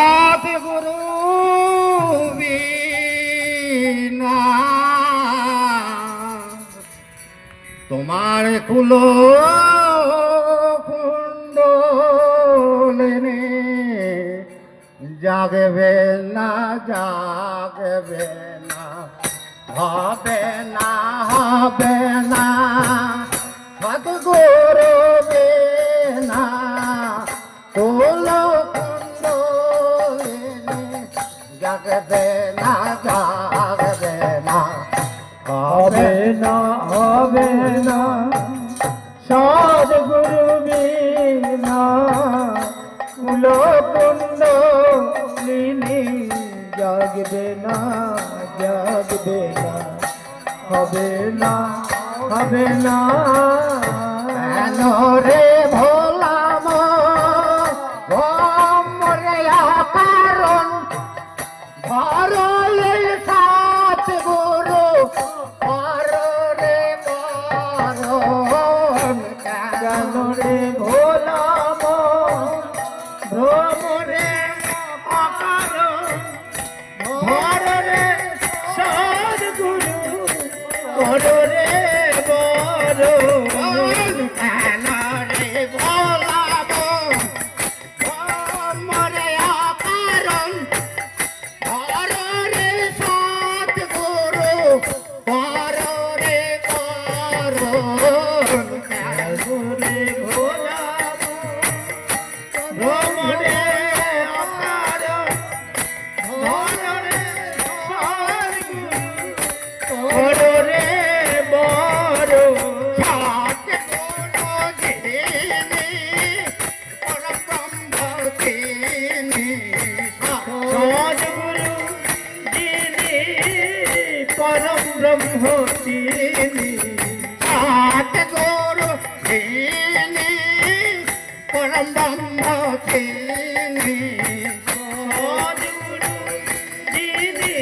সতগুরু বিনা তোমার কুলো কুণ্ডলিনী জাগবে না জাগবে না হবে না হবে না সতগুরু বিনা কুলো কুণ্ডলিনী জাগবে না জাগবে না হবে না হবে না সদ্গুরু বিনা কুলো কুণ্ডলিনী জাগবে না জাগবে না হবে না হবে না কেন রে ভোলাম রে কারণ ভরলের সাত গুরু ভররে বরণ কেন রে ভোলাম ভ্রমরে অকারণ ভররে সাত গুরু ভররে বরণ কেন রে ভোলাম ভ্রমরে অকারণ ভররে সাত গুরু ভররে বরণ গুরে ভোলাম ভ্রমরে অকারণ ভররে সাত গুরু ভররে বরণ সাত গুরু যিনি পরব্রহ্ম তিনি সদ্গুরু যিনি পরম ব্রহ্ম তিনি সদ্গুরু যিনি পরম ব্রহ্ম তিনি সদ্গুরু যিনি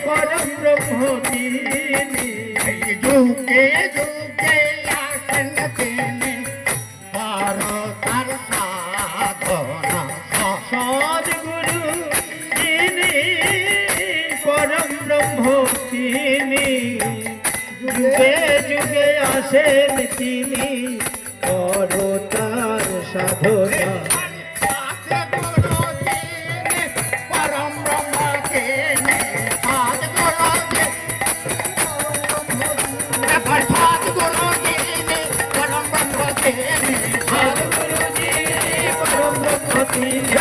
পরম ব্রহ্ম তিনি যুগে যুগে আসেন তিনি ভারতার সাধনা সদ্গুরু যিনি পরম ব্রহ্ম তিনি যুগে যুগে আসেন তিনি ভারতার সাধনা পরম ব্রহ্ম তিনি সদ্গুরু যিনি পরম ব্রহ্ম তিনি সদ্গুরু যিনি পরম ব্রহ্ম তিনি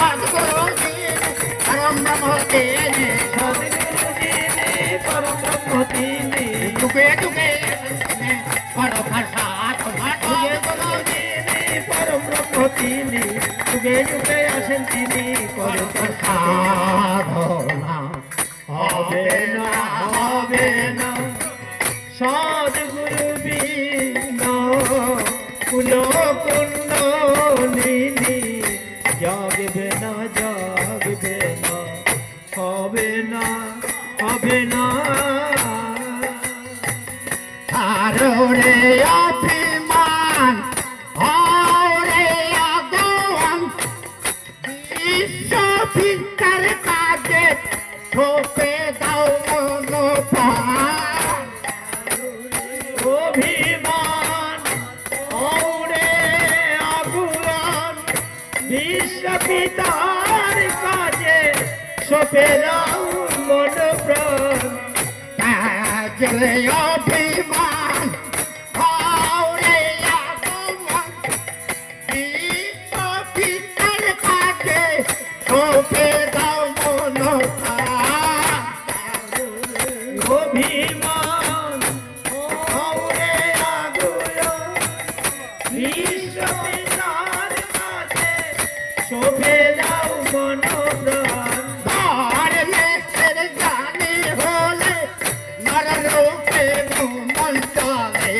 সদ্গুরু যিনি পরম ব্রহ্ম তিনি সদ্গুরু যিনি পরম ব্রহ্ম তিনি যুগে যুগে পরম সাধনা সদ্গুরু যিনি পরম ব্রহ্ম তিনি যুগে যুগে আসেন তিনি পরম সাধনা হবে না হবে না সদ্গুরু বিনা কুলো কুণ্ডলিনী জাগবে না জাগবে না হবে না হবে না আরে অভিমান হরে আগম বিশ্ব ভিক্ষার কাজে ছোপে দাও মনোপ্রাণ অভিমান ওরে আগুন বিশ্বপিতার কাজে সপেরাও মন প্রাণ কাজে অভিমান ওরে আগুন বিশ্বপিতার কাজে সপেরাও মন প্রাণ অভিমান ওরে আগুন বিশ্বপিতার কাছে শোভে দাও মন প্রাণ ধর্মের জানি হলে নররূপে ভূমণ্ডলে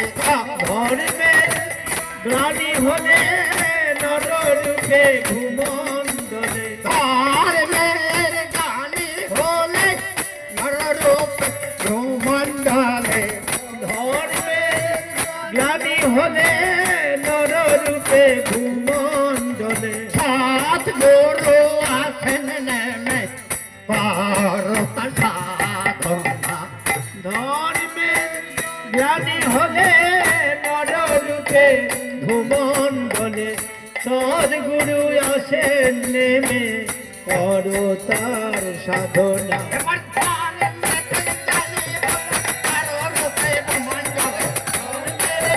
ধর্মের গ্লানি হলে নররূপে ভূমণ্ডলে ধর্মের জানি হলে নররূপে ভূমণ্ডলে ধর্মের গ্লানি হলে নররূপে রূপে ভূমণ্ডলে সদ্গুরু আছেন নেমে করতা সাধনা ধর্মের জ্ঞানী হলে নর রূপে ভূমণ্ডলে সদ্গুরু আসেন নেমে করো তার সাধনা এবার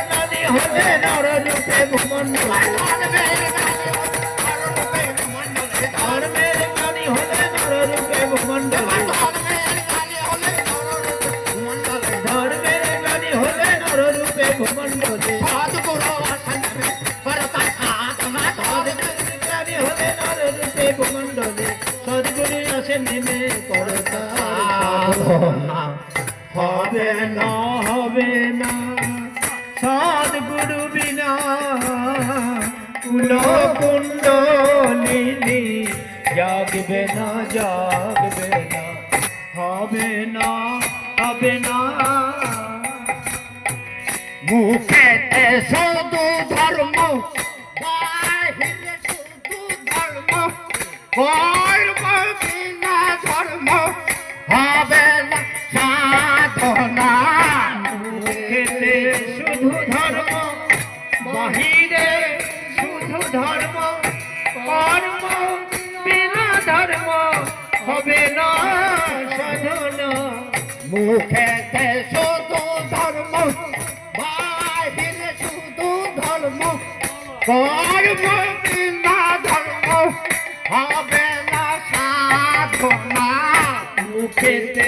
জ্ঞানী হলে নর রূপে ভূমণ্ডলে ধর্মের জ্ঞানী হলে নর রূপে ভূমণ্ডলে ধর্মের জ্ঞানী হলে নর রূপে ভূমণ্ডলে সদ্গুরু আছেন নেমে করতা সাধনা জ্ঞানী হলে নর রূপে ভূমণ্ডলে সদ্গুরু আসেন নেমে করো তার সাধনা হবে না হবে না সদ্গুরু বিনা কুল কুণ্ডলিনী জাগবে না জাগবে না হবে না হবে না মুখেতে শুধু ধর্ম বাহিরে শুধু ধর্ম কর্ম বিনা ধর্ম হবে না সাধনা মুখেতে শুধু ধর্ম বাহিরে শুধু ধর্ম কর্ম বিনা ধর্ম হবে না সাধনা মুখেতে শুধু ধর্ম বাহিরে শুধু ধর্ম কর্ম বিনা ধর্ম হবে না সাধনা মুখেতে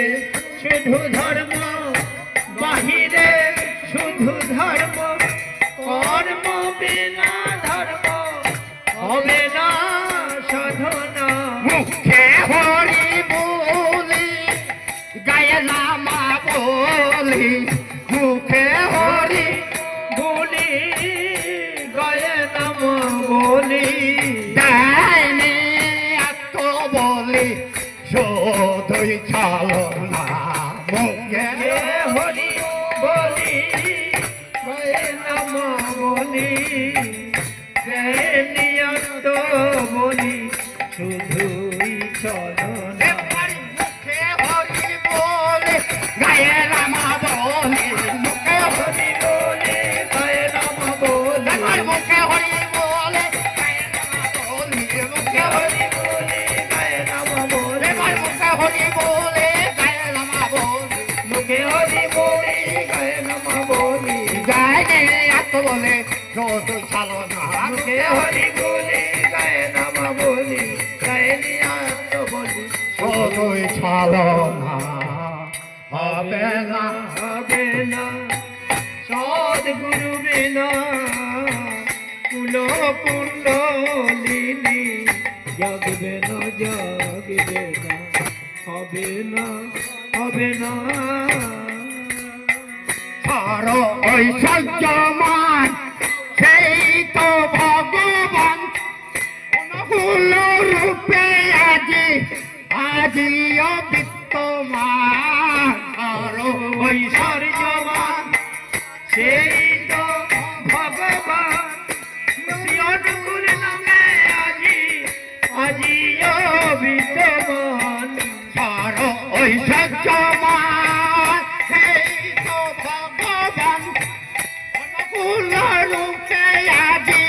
শুধু ধর্ম বাহিরে শুধু ধর্ম কর্ম বিনা ধর্ম হবে না সাধনা মুখে হরি বলি গায়ে নামা বলি মুখে হরি বলি গয়ে নম বলি দেয়নি এত বলি শুধুই চলো না মুখে হরি বলি গয়ে নম বলি নিয়ত বলি শুধুই চলো না এবার মুখে হরি বলি গায়ে নামা বলি মুখে হরি বলি গয়ে নম বলি এবার মুখে হরি বলি গায়ে নামা বলি মুখে হরি বলি গয়ে নম বলি এবার মুখে হরি বলি গায়ে নামা বলি মুখে হরি বলি গয়ে নম বলি যায়নি এত বলে শুধু চলো না মুখে হরি বলি গয়ে নম বলি গয়ে নিয়ত বলি শুধুই চলো না হবে না হবে না সদ্গুরু বিনা কুল কুণ্ডলিনী জাগবে না জাগবে না হবে না হবে না আর ওই সহ্যমান সেই তো ভগবান অনুকূল রূপে আজি আজিও বিত্তমান আর ওই ঐশ্বর্যবান সেই তো ভগবান অনুকূল নামে আজি আজিও বিদ্যমান আর ওই সহ্যমান সেই তো ভগবান অনুকূল রূপে আজি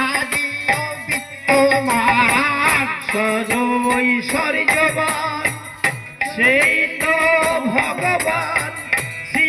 আজিও বিত্তমান সদ ঐশ্বর্যবান সেই তো ভগবান শ্রী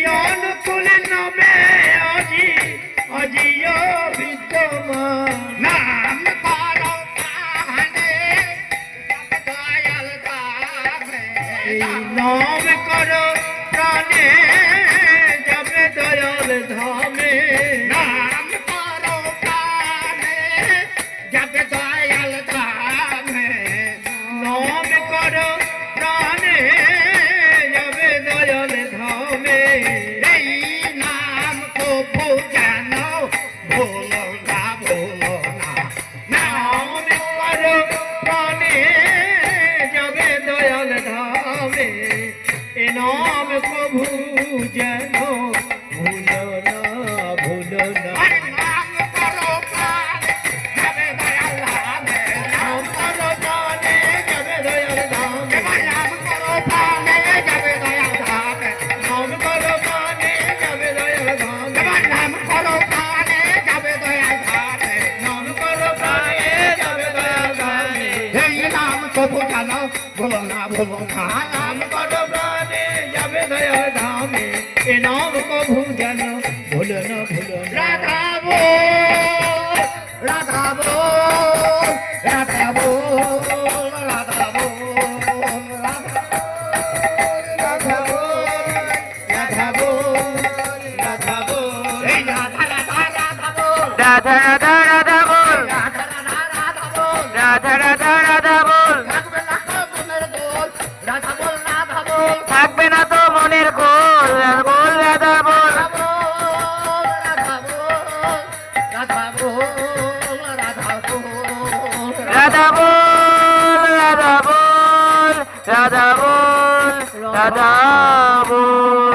জানো ভুলো না ভুলো না নাম কত প্রাণে যাবে দয়া ধামে এ নাম কভু যেন ভুলো না ভুলো না রাধা বল রাধা বল রাধা বল রাধা বল রাধা বল রাধা বল রাধা বল এই রাধা রাধা রাধা বল রাধা রাধা রাধা বল রাধা রাধা রাধা বল রাধা রাধা রাধা বল থাকবে না মনের দোল রাধা বল রাধা বল থাকবে না তো মনের গোল বল রাধা বল রাধা বল রাধা বল রাধা বল রাধা বল রাধা বল রাধা বল রাধা বল